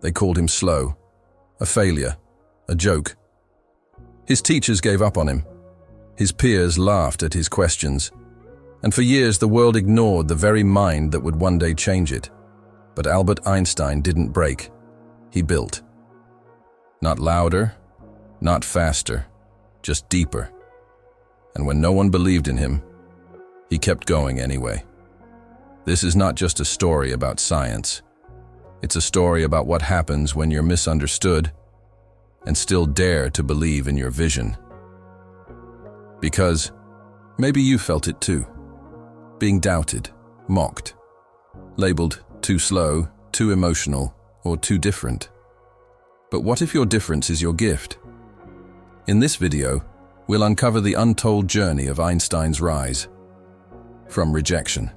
They called him slow, a failure, a joke. His teachers gave up on him. His peers laughed at his questions. And for years the world ignored the very mind that would one day change it. But Albert Einstein didn't break. He built. Not louder, not faster, just deeper. And when no one believed in him, he kept going anyway. This is not just a story about science. It's a story about what happens when you're misunderstood and still dare to believe in your vision. Because maybe you felt it too. Being doubted, mocked, labeled too slow, too emotional, or too different. But what if your difference is your gift? In this video, we'll uncover the untold journey of Einstein's rise. From rejection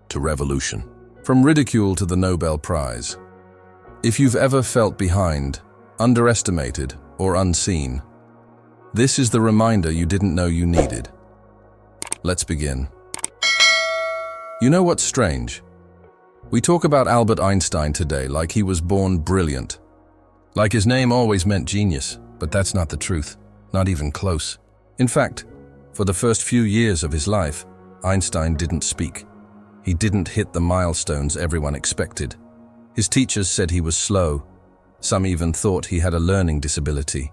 to revolution. From ridicule to the Nobel Prize. If you've ever felt behind, underestimated, or unseen, this is the reminder you didn't know you needed. Let's begin. You know what's strange? We talk about Albert Einstein today like he was born brilliant. Like his name always meant genius, but that's not the truth, not even close. In fact, for the first few years of his life, Einstein didn't speak. He didn't hit the milestones everyone expected. His teachers said he was slow. Some even thought he had a learning disability.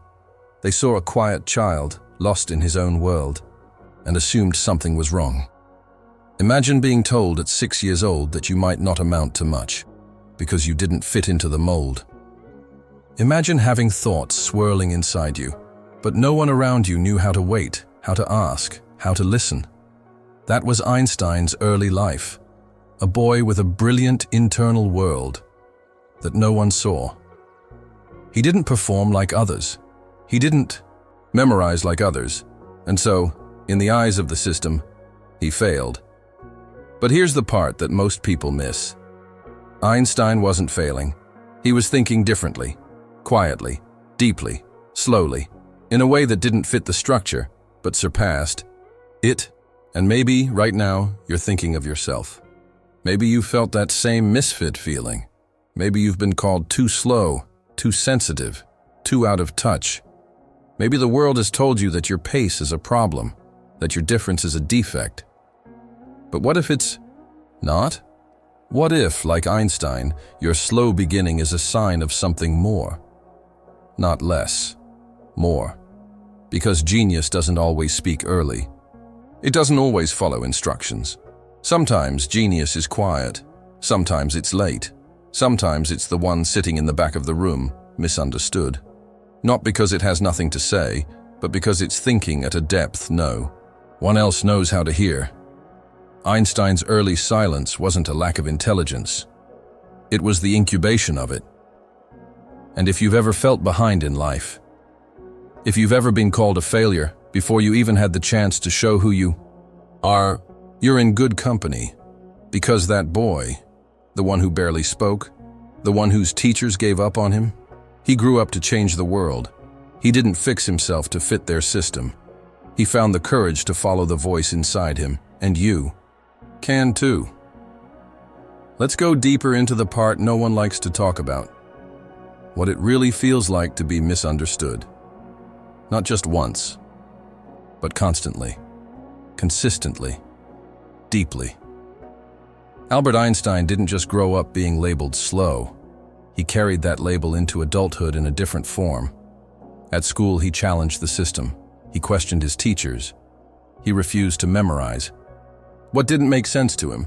They saw a quiet child, lost in his own world, and assumed something was wrong. Imagine being told at 6 years old that you might not amount to much, because you didn't fit into the mold. Imagine having thoughts swirling inside you, but no one around you knew how to wait, how to ask, how to listen. That was Einstein's early life. A boy with a brilliant internal world that no one saw. He didn't perform like others. He didn't memorize like others. And so, in the eyes of the system, he failed. But here's the part that most people miss. Einstein wasn't failing. He was thinking differently, quietly, deeply, slowly, in a way that didn't fit the structure, but surpassed it. And maybe, right now, you're thinking of yourself. Maybe you felt that same misfit feeling. Maybe you've been called too slow, too sensitive, too out of touch. Maybe the world has told you that your pace is a problem, that your difference is a defect. But what if it's not? What if, like Einstein, your slow beginning is a sign of something more? Not less, more. Because genius doesn't always speak early. It doesn't always follow instructions. Sometimes genius is quiet. Sometimes it's late. Sometimes it's the one sitting in the back of the room, misunderstood. Not because it has nothing to say, but because it's thinking at a depth no one else knows how to hear. Einstein's early silence wasn't a lack of intelligence. It was the incubation of it. And if you've ever felt behind in life, if you've ever been called a failure before you even had the chance to show who you are, you're in good company. Because that boy, the one who barely spoke, the one whose teachers gave up on him, he grew up to change the world. He didn't fix himself to fit their system. He found the courage to follow the voice inside him, and you can too. Let's go deeper into the part no one likes to talk about. What it really feels like to be misunderstood. Not just once, but constantly, consistently, deeply. Albert Einstein didn't just grow up being labeled slow. He carried that label into adulthood in a different form. At school, he challenged the system. He questioned his teachers. He refused to memorize what didn't make sense to him.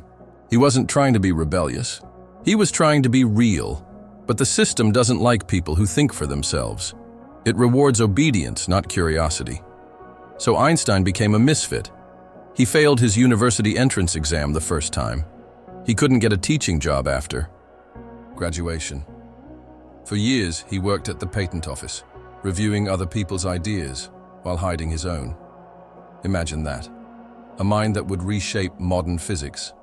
He wasn't trying to be rebellious. He was trying to be real. But the system doesn't like people who think for themselves. It rewards obedience, not curiosity. So Einstein became a misfit. He failed his university entrance exam the first time. He couldn't get a teaching job after graduation. For years, he worked at the patent office, reviewing other people's ideas while hiding his own. Imagine that. A mind that would reshape modern physics.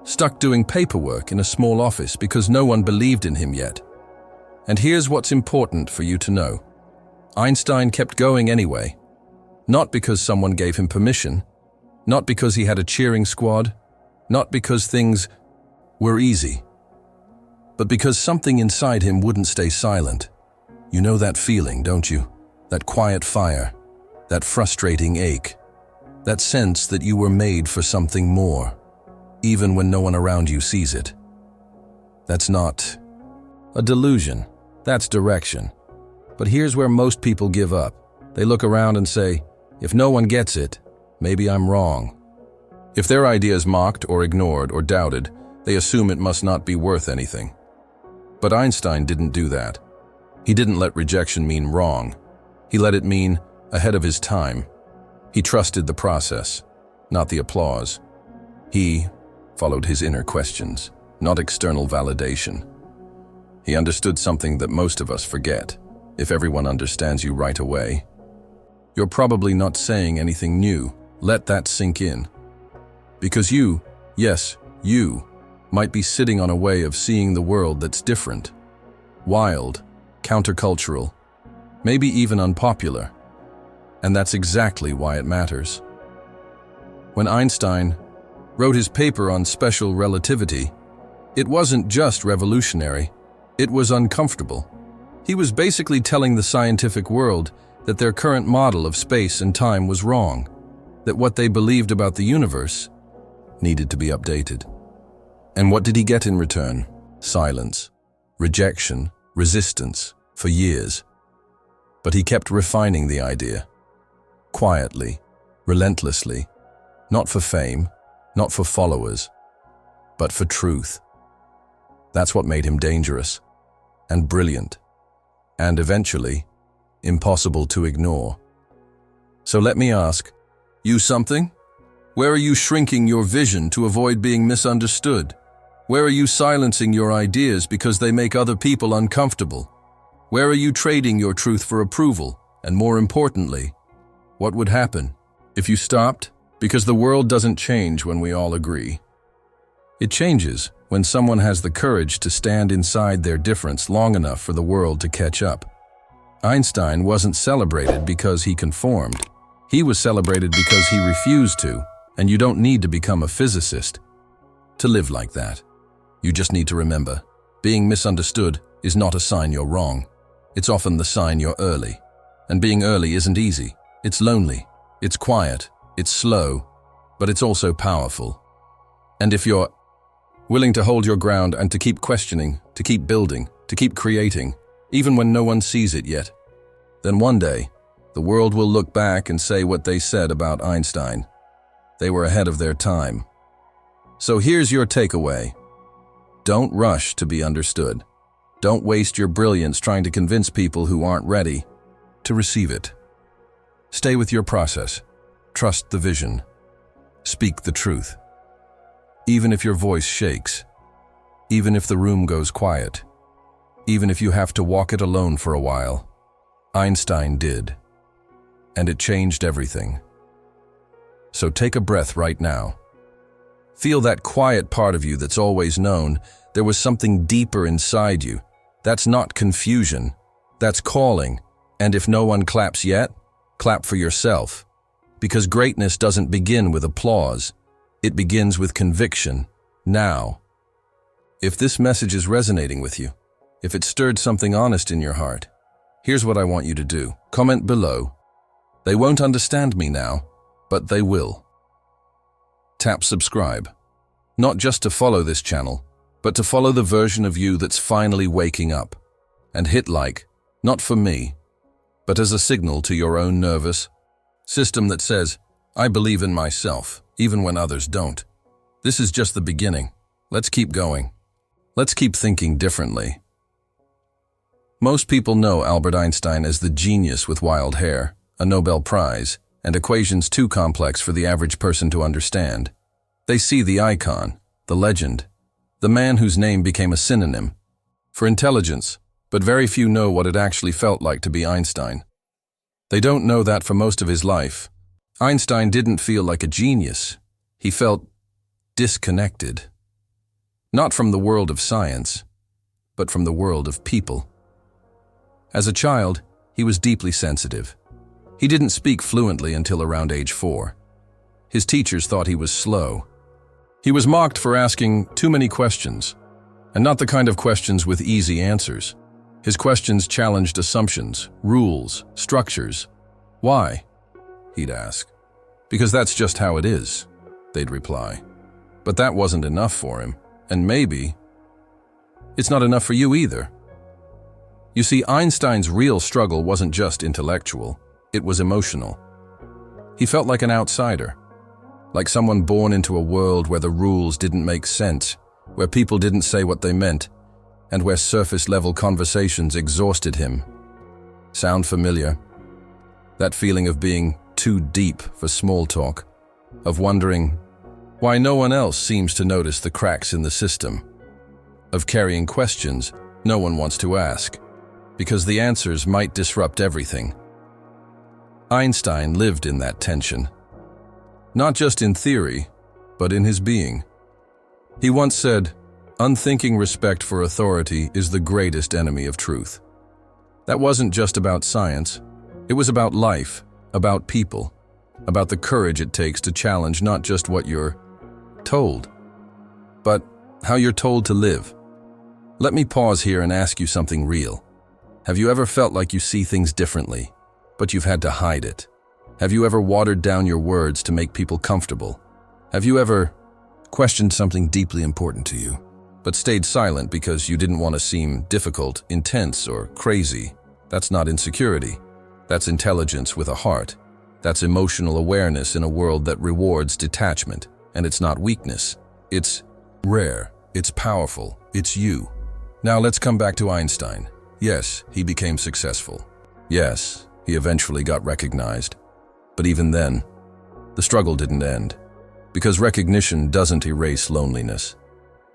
Stuck doing paperwork in a small office because no one believed in him yet. And here's what's important for you to know. Einstein kept going anyway. Not because someone gave him permission, not because he had a cheering squad, not because things were easy. but because something inside him wouldn't stay silent. You know that feeling, don't you? That quiet fire, that frustrating ache, that sense that you were made for something more, even when no one around you sees it. That's not a delusion, that's direction. But here's where most people give up. They look around and say, if no one gets it, maybe I'm wrong. If their idea is mocked or ignored or doubted, they assume it must not be worth anything. But Einstein didn't do that. He didn't let rejection mean wrong. He let it mean ahead of his time. He trusted the process, not the applause. He followed his inner questions, not external validation. He understood something that most of us forget. If everyone understands you right away, you're probably not saying anything new. Let that sink in. Because you, yes, you, might be sitting on a way of seeing the world that's different, wild, countercultural, maybe even unpopular. And that's exactly why it matters. When Einstein wrote his paper on special relativity, it wasn't just revolutionary, it was uncomfortable. He was basically telling the scientific world that their current model of space and time was wrong, that what they believed about the universe needed to be updated. And what did he get in return? Silence, rejection, resistance, for years. But he kept refining the idea, quietly, relentlessly, not for fame, not for followers, but for truth. That's what made him dangerous, and brilliant, and eventually, impossible to ignore. So let me ask, you something? Where are you shrinking your vision to avoid being misunderstood? Where are you silencing your ideas because they make other people uncomfortable? Where are you trading your truth for approval? And more importantly, what would happen if you stopped? Because the world doesn't change when we all agree. It changes when someone has the courage to stand inside their difference long enough for the world to catch up. Einstein wasn't celebrated because he conformed. He was celebrated because he refused to, and you don't need to become a physicist to live like that. You just need to remember, being misunderstood is not a sign you're wrong. It's often the sign you're early. And being early isn't easy. It's lonely, it's quiet, it's slow, but it's also powerful. And if you're willing to hold your ground and to keep questioning, to keep building, to keep creating, even when no one sees it yet, then one day, the world will look back and say what they said about Einstein. They were ahead of their time. So here's your takeaway. Don't rush to be understood. Don't waste your brilliance trying to convince people who aren't ready to receive it. Stay with your process. Trust the vision. Speak the truth. Even if your voice shakes, even if the room goes quiet, even if you have to walk it alone for a while, Einstein did. And it changed everything. So take a breath right now. Feel that quiet part of you that's always known there was something deeper inside you. That's not confusion. That's calling. And if no one claps yet, clap for yourself. Because greatness doesn't begin with applause. It begins with conviction, now. If this message is resonating with you, if it stirred something honest in your heart, here's what I want you to do. Comment below. They won't understand me now, but they will. Tap subscribe. Not just to follow this channel, but to follow the version of you that's finally waking up. And hit like, not for me, but as a signal to your own nervous system that says, I believe in myself, even when others don't. This is just the beginning. Let's keep going. Let's keep thinking differently. Most people know Albert Einstein as the genius with wild hair, a Nobel Prize, and equations too complex for the average person to understand. They see the icon, the legend, the man whose name became a synonym for intelligence, but very few know what it actually felt like to be Einstein. They don't know that for most of his life, Einstein didn't feel like a genius. He felt disconnected. Not from the world of science, but from the world of people. As a child, he was deeply sensitive. He didn't speak fluently until around age 4. His teachers thought he was slow. He was mocked for asking too many questions. And not the kind of questions with easy answers. His questions challenged assumptions, rules, structures. Why? He'd ask. Because that's just how it is, they'd reply. But that wasn't enough for him, and maybe it's not enough for you either. You see, Einstein's real struggle wasn't just intellectual, it was emotional. He felt like an outsider, like someone born into a world where the rules didn't make sense, where people didn't say what they meant, and where surface-level conversations exhausted him. Sound familiar? That feeling of being too deep for small talk, of wondering why no one else seems to notice the cracks in the system, of carrying questions no one wants to ask, because the answers might disrupt everything. Einstein lived in that tension, not just in theory, but in his being. He once said, "Unthinking respect for authority is the greatest enemy of truth." That wasn't just about science. It was about life, about people, about the courage it takes to challenge not just what you're told, but how you're told to live. Let me pause here and ask you something real. Have you ever felt like you see things differently, but you've had to hide it? Have you ever watered down your words to make people comfortable? Have you ever questioned something deeply important to you, but stayed silent because you didn't want to seem difficult, intense, or crazy? That's not insecurity. That's intelligence with a heart. That's emotional awareness in a world that rewards detachment. And it's not weakness. It's rare. It's powerful. It's you. Now let's come back to Einstein. Yes, he became successful. Yes, he eventually got recognized. But even then, the struggle didn't end. Because recognition doesn't erase loneliness.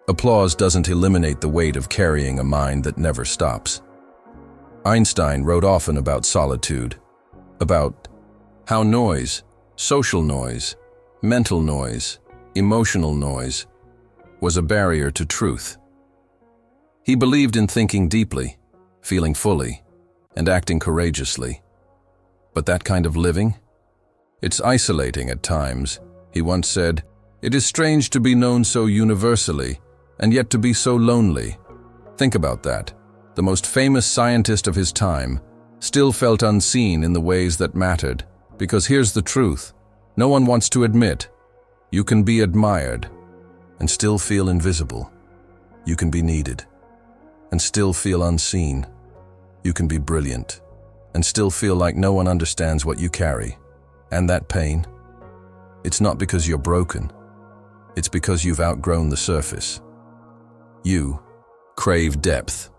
Applause doesn't eliminate the weight of carrying a mind that never stops. Einstein wrote often about solitude, about how noise, social noise, mental noise, emotional noise, was a barrier to truth. He believed in thinking deeply, feeling fully, and acting courageously. But that kind of living? It's isolating at times. He once said, "It is strange to be known so universally, and yet to be so lonely." Think about that. The most famous scientist of his time still felt unseen in the ways that mattered. Because here's the truth. No one wants to admit. You can be admired and still feel invisible. You can be needed and still feel unseen. You can be brilliant and still feel like no one understands what you carry. And that pain, it's not because you're broken. It's because you've outgrown the surface. You crave depth,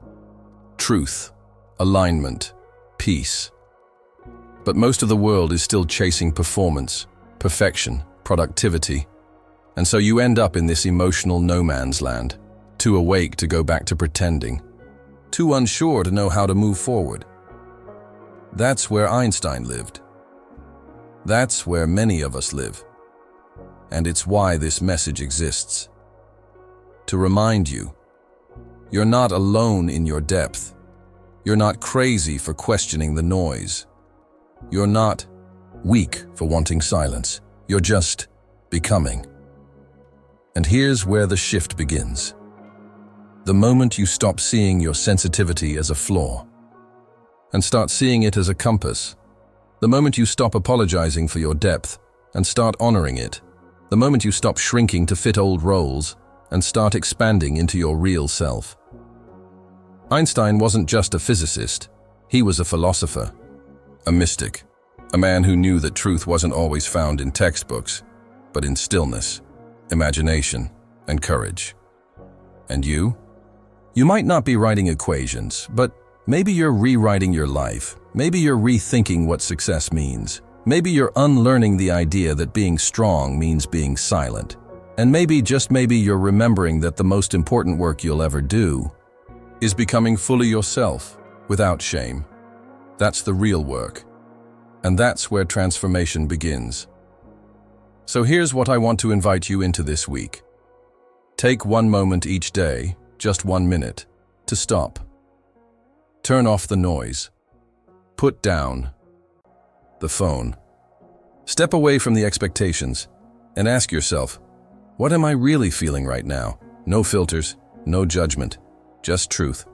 truth, alignment, peace. But most of the world is still chasing performance, perfection, productivity. And so you end up in this emotional no man's land, too awake to go back to pretending, too unsure to know how to move forward. That's where Einstein lived. That's where many of us live. And it's why this message exists. To remind you, you're not alone in your depth. You're not crazy for questioning the noise. You're not weak for wanting silence. You're just becoming. And here's where the shift begins. The moment you stop seeing your sensitivity as a flaw and start seeing it as a compass. The moment you stop apologizing for your depth and start honoring it. The moment you stop shrinking to fit old roles and start expanding into your real self. Einstein wasn't just a physicist. He was a philosopher, a mystic, a man who knew that truth wasn't always found in textbooks, but in stillness, imagination, and courage. And you? You might not be writing equations, but maybe you're rewriting your life. Maybe you're rethinking what success means. Maybe you're unlearning the idea that being strong means being silent. And maybe, just maybe, you're remembering that the most important work you'll ever do is becoming fully yourself, without shame. That's the real work. And that's where transformation begins. So here's what I want to invite you into this week. Take one moment each day, just 1 minute, to stop. Turn off the noise. Put down the phone. Step away from the expectations and ask yourself, what am I really feeling right now? No filters, no judgment, just truth.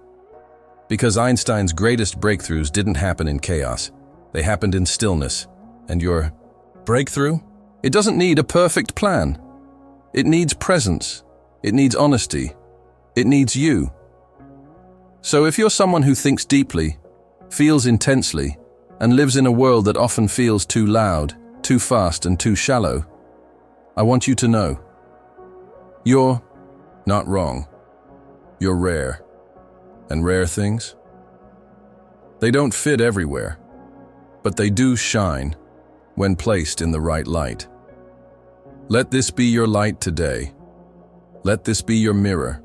Because Einstein's greatest breakthroughs didn't happen in chaos. They happened in stillness. And your breakthrough? It doesn't need a perfect plan. It needs presence. It needs honesty. It needs you. So if you're someone who thinks deeply, feels intensely, and lives in a world that often feels too loud, too fast, and too shallow, I want you to know, you're not wrong. You're rare. And rare things? They don't fit everywhere, but they do shine when placed in the right light. Let this be your light today. Let this be your mirror.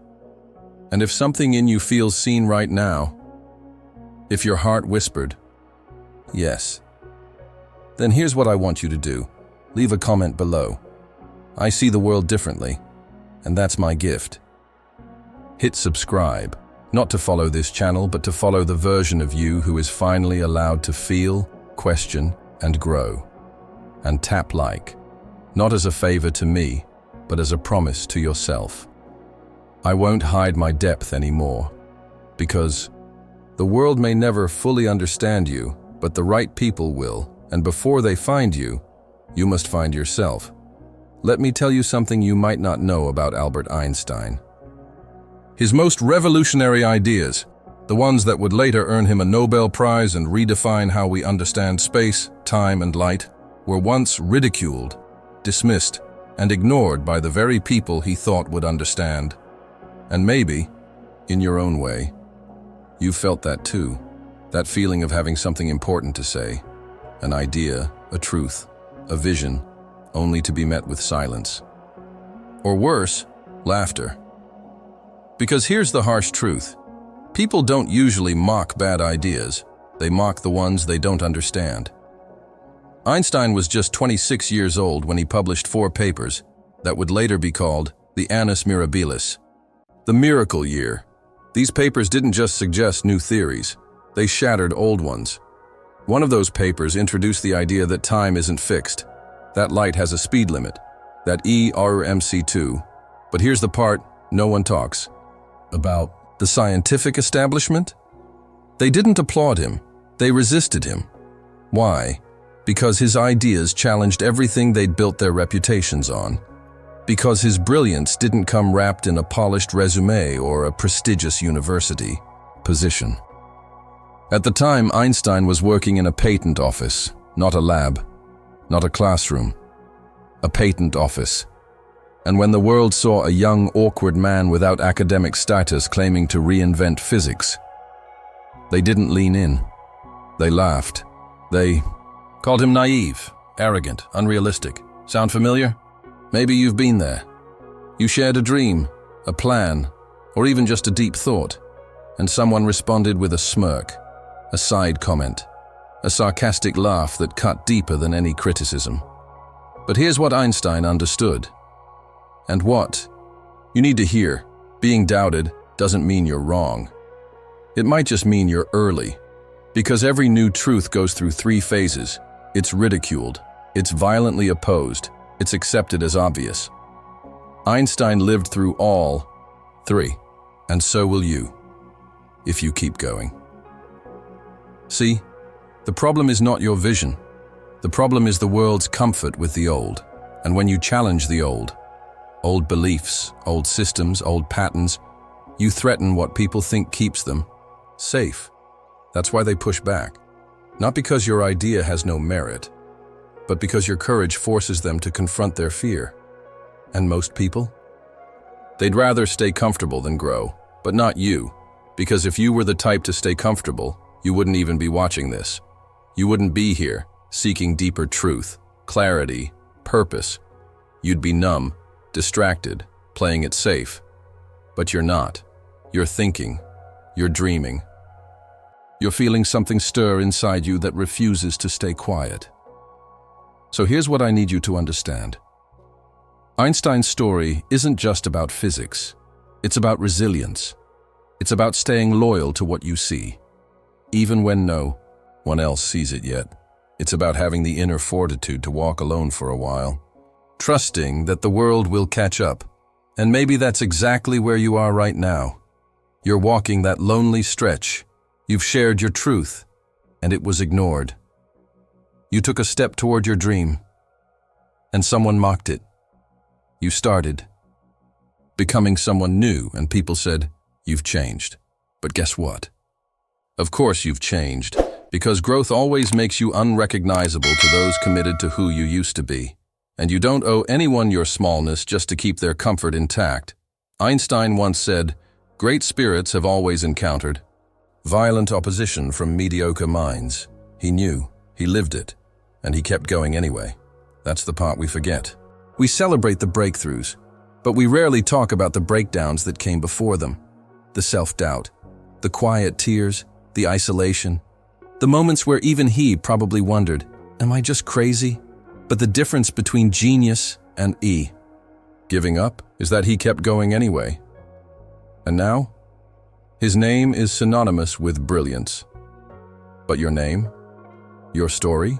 And if something in you feels seen right now, if your heart whispered, yes, then here's what I want you to do. Leave a comment below. I see the world differently, and that's my gift. Hit subscribe, not to follow this channel, but to follow the version of you who is finally allowed to feel, question, and grow. And tap like, not as a favor to me, but as a promise to yourself. I won't hide my depth anymore, because the world may never fully understand you, but the right people will, and before they find you, you must find yourself. Let me tell you something you might not know about Albert Einstein. His most revolutionary ideas, the ones that would later earn him a Nobel Prize and redefine how we understand space, time, and light, were once ridiculed, dismissed, and ignored by the very people he thought would understand. And maybe, in your own way, you felt that too. That feeling of having something important to say, an idea, a truth, a vision, only to be met with silence. Or worse, laughter. Because here's the harsh truth. People don't usually mock bad ideas. They mock the ones they don't understand. Einstein was just 26 years old when he published 4 papers that would later be called the Annus Mirabilis, the miracle year. These papers didn't just suggest new theories. They shattered old ones. One of those papers introduced the idea that time isn't fixed, that light has a speed limit, that ERMC2. But here's the part no one talks about: the scientific establishment. They didn't applaud him. They resisted him. Why? Because his ideas challenged everything they'd built their reputations on. Because his brilliance didn't come wrapped in a polished resume or a prestigious university position. At the time, Einstein was working in a patent office, not a lab, not a classroom, a patent office. And when the world saw a young, awkward man without academic status claiming to reinvent physics, they didn't lean in. They laughed. They called him naive, arrogant, unrealistic. Sound familiar? Maybe you've been there. You shared a dream, a plan, or even just a deep thought, and someone responded with a smirk, a side comment, a sarcastic laugh that cut deeper than any criticism. But here's what Einstein understood. And what you need to hear: being doubted doesn't mean you're wrong. It might just mean you're early. Because every new truth goes through 3 phases. It's ridiculed, it's violently opposed, it's accepted as obvious. Einstein lived through all 3, and so will you, if you keep going. See, the problem is not your vision. The problem is the world's comfort with the old. And when you challenge the old beliefs, old systems, old patterns, you threaten what people think keeps them safe. That's why they push back. Not because your idea has no merit, but because your courage forces them to confront their fear. And most people? They'd rather stay comfortable than grow, but not you. Because if you were the type to stay comfortable, you wouldn't even be watching this. You wouldn't be here, seeking deeper truth, clarity, purpose. You'd be numb, distracted, playing it safe. But you're not. You're thinking. You're dreaming. You're feeling something stir inside you that refuses to stay quiet. So here's what I need you to understand. Einstein's story isn't just about physics. It's about resilience. It's about staying loyal to what you see, even when no one else sees it yet. It's about having the inner fortitude to walk alone for a while, trusting that the world will catch up, And maybe that's exactly where you are right now. You're walking that lonely stretch. You've shared your truth, and it was ignored. You took a step toward your dream, and someone mocked it. You started becoming someone new, and people said, "You've changed." But guess what? Of course you've changed, because growth always makes you unrecognizable to those committed to who you used to be. And you don't owe anyone your smallness just to keep their comfort intact. Einstein once said, "Great spirits have always encountered violent opposition from mediocre minds." He knew, he lived it, and he kept going anyway. That's the part we forget. We celebrate the breakthroughs, but we rarely talk about the breakdowns that came before them. The self-doubt, the quiet tears, the isolation, the moments where even he probably wondered, "Am I just crazy?" But the difference between genius and giving up is that he kept going anyway. And now, his name is synonymous with brilliance. But your name, your story,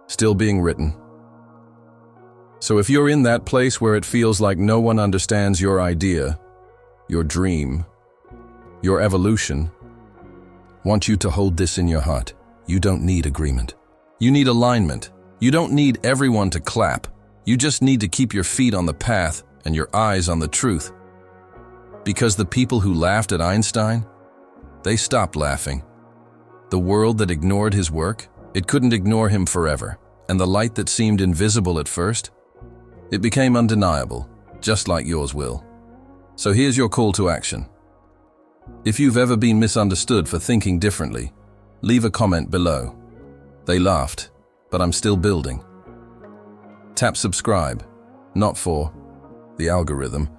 still being written. So if you're in that place where it feels like no one understands your idea, your dream, your evolution, want you to hold this in your heart. You don't need agreement. You need alignment. You don't need everyone to clap. You just need to keep your feet on the path and your eyes on the truth. Because the people who laughed at Einstein, they stopped laughing. The world that ignored his work, it couldn't ignore him forever. And the light that seemed invisible at first, it became undeniable, just like yours will. So here's your call to action. If you've ever been misunderstood for thinking differently, leave a comment below. They laughed, but I'm still building. Tap subscribe, not for the algorithm,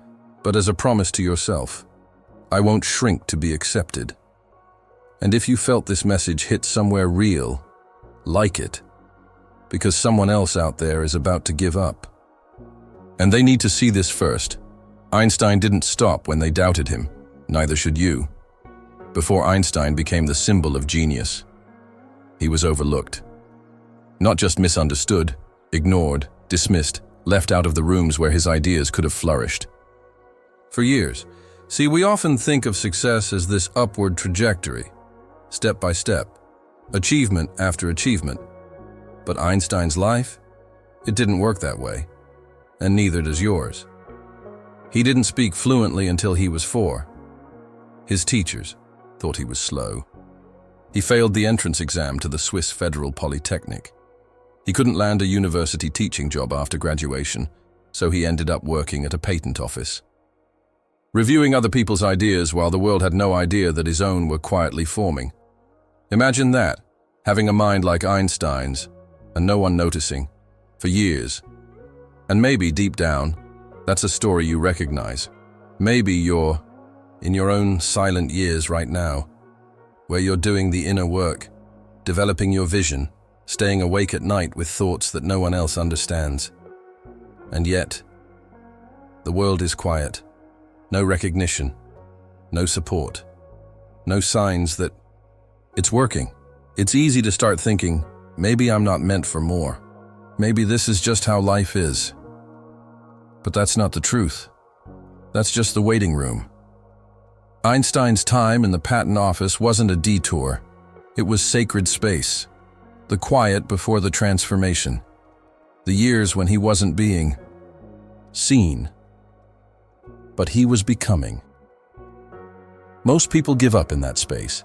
but as a promise to yourself. I won't shrink to be accepted. And if you felt this message hit somewhere real, like it, because someone else out there is about to give up. And they need to see this first. Einstein didn't stop when they doubted him, neither should you. Before Einstein became the symbol of genius, he was overlooked. Not just misunderstood, ignored, dismissed, left out of the rooms where his ideas could have flourished. For years, see, we often think of success as this upward trajectory, step by step, achievement after achievement. But Einstein's life, it didn't work that way, and neither does yours. He didn't speak fluently until he was 4. His teachers thought he was slow. He failed the entrance exam to the Swiss Federal Polytechnic. He couldn't land a university teaching job after graduation, so he ended up working at a patent office, reviewing other people's ideas while the world had no idea that his own were quietly forming. Imagine that, having a mind like Einstein's, and no one noticing, for years. And maybe deep down, that's a story you recognize. Maybe you're in your own silent years right now, where you're doing the inner work, developing your vision, staying awake at night with thoughts that no one else understands. And yet, the world is quiet. No recognition, no support, no signs that it's working. It's easy to start thinking, maybe I'm not meant for more. Maybe this is just how life is. But that's not the truth. That's just the waiting room. Einstein's time in the patent office wasn't a detour. It was sacred space. The quiet before the transformation. The years when he wasn't being seen, but he was becoming. Most people give up in that space.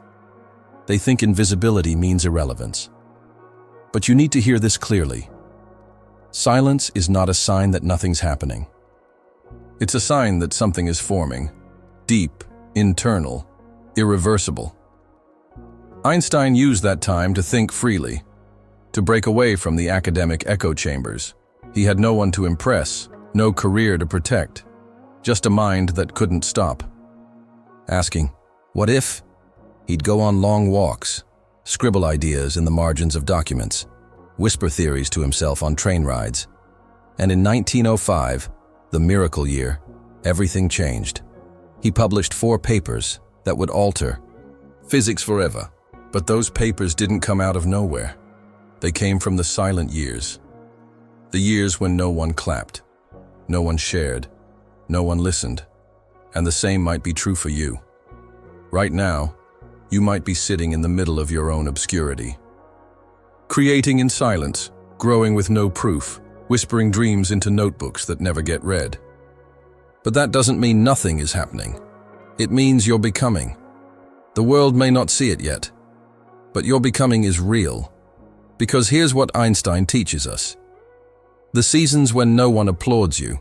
They think invisibility means irrelevance. But you need to hear this clearly. Silence is not a sign that nothing's happening. It's a sign that something is forming, deep, internal, irreversible. Einstein used that time to think freely, to break away from the academic echo chambers. He had no one to impress, no career to protect, just a mind that couldn't stop. Asking, what if? He'd go on long walks, scribble ideas in the margins of documents, whisper theories to himself on train rides. And in 1905, the miracle year, everything changed. He published 4 papers that would alter physics forever. But those papers didn't come out of nowhere. They came from the silent years. The years when no one clapped, no one shared, No one listened. And the same might be true for you. Right now, you might be sitting in the middle of your own obscurity. Creating in silence, growing with no proof, whispering dreams into notebooks that never get read. But that doesn't mean nothing is happening. It means you're becoming. The world may not see it yet, but your becoming is real. Because here's what Einstein teaches us. The seasons when no one applauds you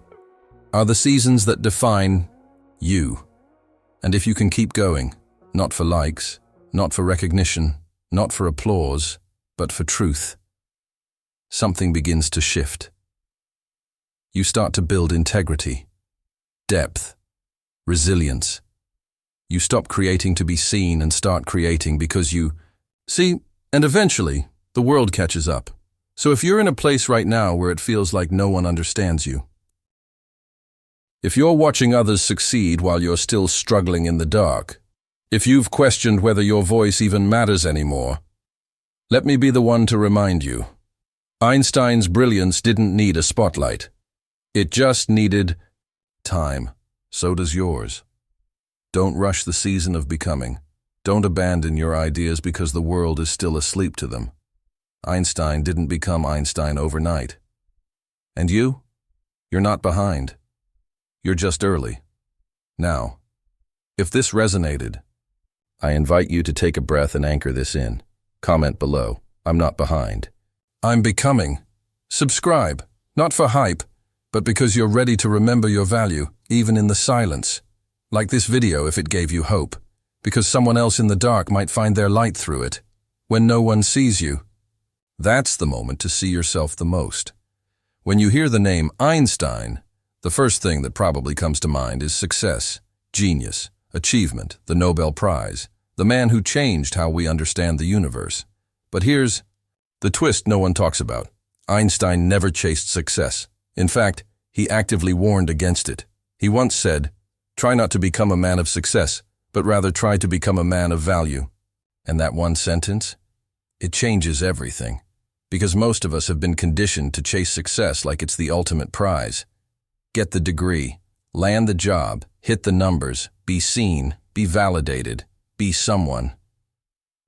are the seasons that define you. And if you can keep going, not for likes, not for recognition, not for applause, but for truth, something begins to shift. You start to build integrity, depth, resilience. You stop creating to be seen and start creating because you see, and eventually, the world catches up. So if you're in a place right now where it feels like no one understands you, if you're watching others succeed while you're still struggling in the dark, if you've questioned whether your voice even matters anymore, let me be the one to remind you. Einstein's brilliance didn't need a spotlight. It just needed time. So does yours. Don't rush the season of becoming. Don't abandon your ideas because the world is still asleep to them. Einstein didn't become Einstein overnight. And you? You're not behind. You're just early. Now, if this resonated, I invite you to take a breath and anchor this in. Comment below. I'm not behind. I'm becoming. Subscribe, not for hype, but because you're ready to remember your value, even in the silence. Like this video if it gave you hope, because someone else in the dark might find their light through it. When no one sees you, that's the moment to see yourself the most. When you hear the name Einstein, the first thing that probably comes to mind is success, genius, achievement, the Nobel Prize, the man who changed how we understand the universe. But here's the twist no one talks about. Einstein never chased success. In fact, he actively warned against it. He once said, "Try not to become a man of success, but rather try to become a man of value." And that one sentence, it changes everything. Because most of us have been conditioned to chase success like it's the ultimate prize. Get the degree, land the job, hit the numbers, be seen, be validated, be someone.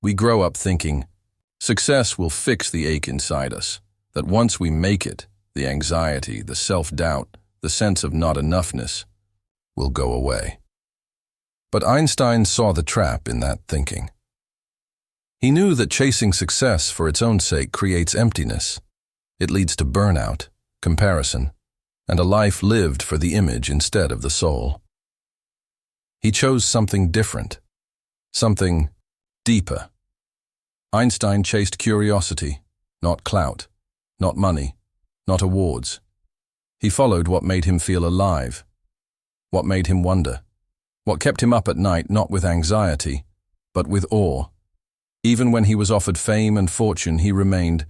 We grow up thinking, success will fix the ache inside us, that once we make it, the anxiety, the self-doubt, the sense of not enoughness will go away. But Einstein saw the trap in that thinking. He knew that chasing success for its own sake creates emptiness. It leads to burnout, comparison, and a life lived for the image instead of the soul. He chose something different, something deeper. Einstein chased curiosity, not clout, not money, not awards. He followed what made him feel alive, what made him wonder, what kept him up at night not with anxiety, but with awe. Even when he was offered fame and fortune, he remained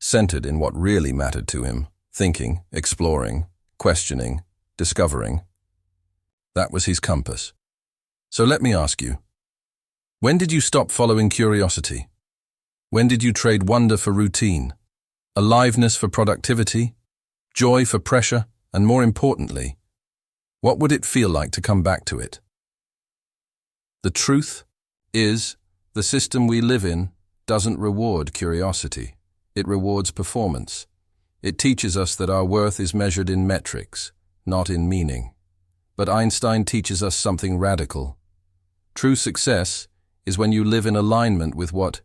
centered in what really mattered to him, thinking, exploring, questioning, discovering. That was his compass. So let me ask you, when did you stop following curiosity? When did you trade wonder for routine, aliveness for productivity, joy for pressure, and more importantly, what would it feel like to come back to it? The truth is, the system we live in doesn't reward curiosity. It rewards performance. It teaches us that our worth is measured in metrics, not in meaning. But Einstein teaches us something radical. True success is when you live in alignment with what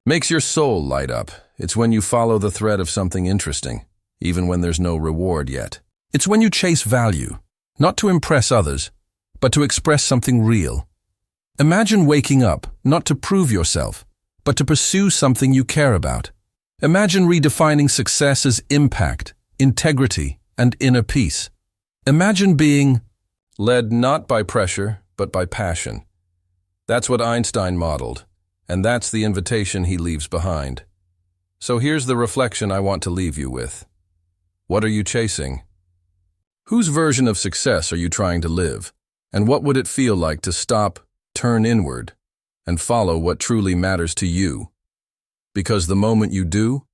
makes your soul light up. It's when you follow the thread of something interesting, even when there's no reward yet. It's when you chase value, not to impress others, but to express something real. Imagine waking up, not to prove yourself, but to pursue something you care about. Imagine redefining success as impact, integrity, and inner peace. Imagine being led not by pressure, but by passion. That's what Einstein modeled, and that's the invitation he leaves behind. So here's the reflection I want to leave you with. What are you chasing? Whose version of success are you trying to live? And what would it feel like to stop, turn inward, and follow what truly matters to you? Because the moment you do,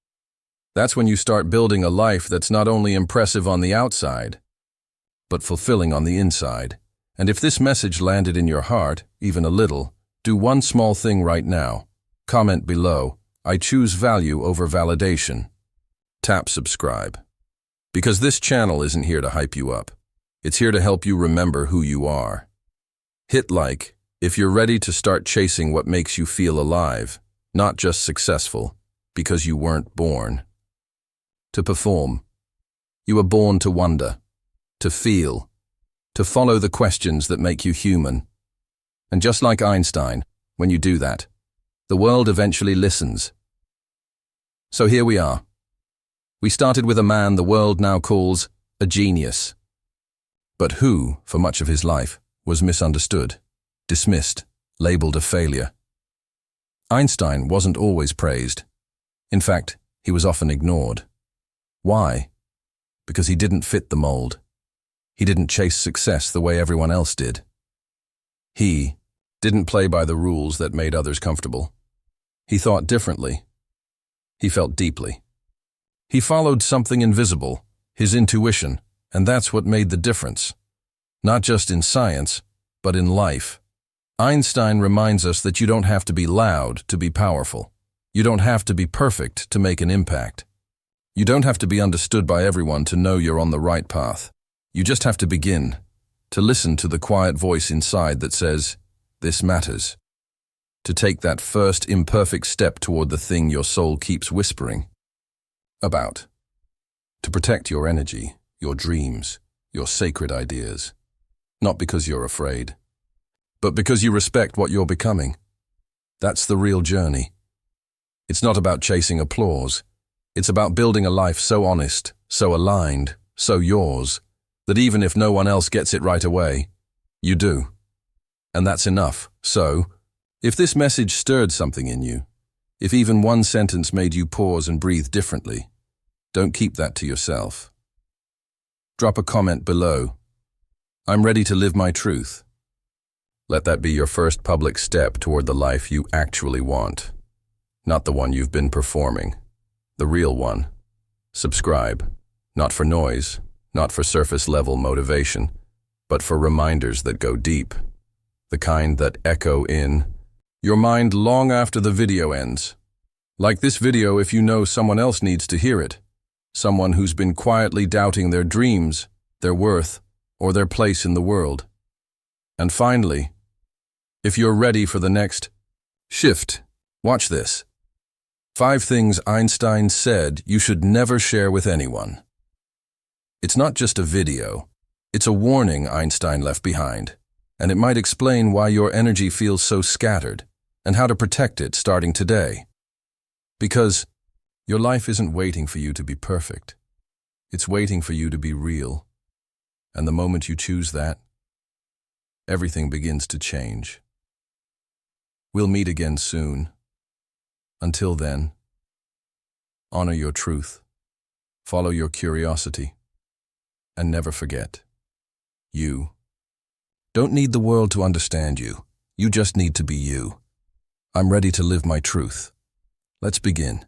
that's when you start building a life that's not only impressive on the outside, but fulfilling on the inside. And if this message landed in your heart, even a little, do one small thing right now. Comment below, "I choose value over validation." Tap subscribe. Because this channel isn't here to hype you up. It's here to help you remember who you are. Hit like if you're ready to start chasing what makes you feel alive, not just successful, because you weren't born to perform. You were born to wonder, to feel, to follow the questions that make you human. And just like Einstein, when you do that, the world eventually listens. So here we are. We started with a man the world now calls a genius, but who, for much of his life, was misunderstood, dismissed, labeled a failure. Einstein wasn't always praised. In fact, he was often ignored. Why? Because he didn't fit the mold. He didn't chase success the way everyone else did. He didn't play by the rules that made others comfortable. He thought differently. He felt deeply. He followed something invisible, his intuition, and that's what made the difference. Not just in science, but in life. Einstein reminds us that you don't have to be loud to be powerful. You don't have to be perfect to make an impact. You don't have to be understood by everyone to know you're on the right path. You just have to begin, to listen to the quiet voice inside that says, "This matters." To take that first imperfect step toward the thing your soul keeps whispering about. To protect your energy, your dreams, your sacred ideas. Not because you're afraid, but because you respect what you're becoming. That's the real journey. It's not about chasing applause. It's about building a life so honest, so aligned, so yours, that even if no one else gets it right away, you do. And that's enough. So, if this message stirred something in you, if even one sentence made you pause and breathe differently, don't keep that to yourself. Drop a comment below. "I'm ready to live my truth." Let that be your first public step toward the life you actually want. Not the one you've been performing. The real one. Subscribe. Not for noise, not for surface-level motivation, but for reminders that go deep. The kind that echo in your mind long after the video ends. Like this video if you know someone else needs to hear it. Someone who's been quietly doubting their dreams, their worth, or their place in the world. And finally, if you're ready for the next shift, watch this. 5 things Einstein said you should never share with anyone. It's not just a video. It's a warning Einstein left behind, and it might explain why your energy feels so scattered and how to protect it starting today. Because your life isn't waiting for you to be perfect. It's waiting for you to be real. And the moment you choose that, everything begins to change. We'll meet again soon. Until then, honor your truth, follow your curiosity, and never forget, you don't need the world to understand you. You just need to be you. I'm ready to live my truth. Let's begin.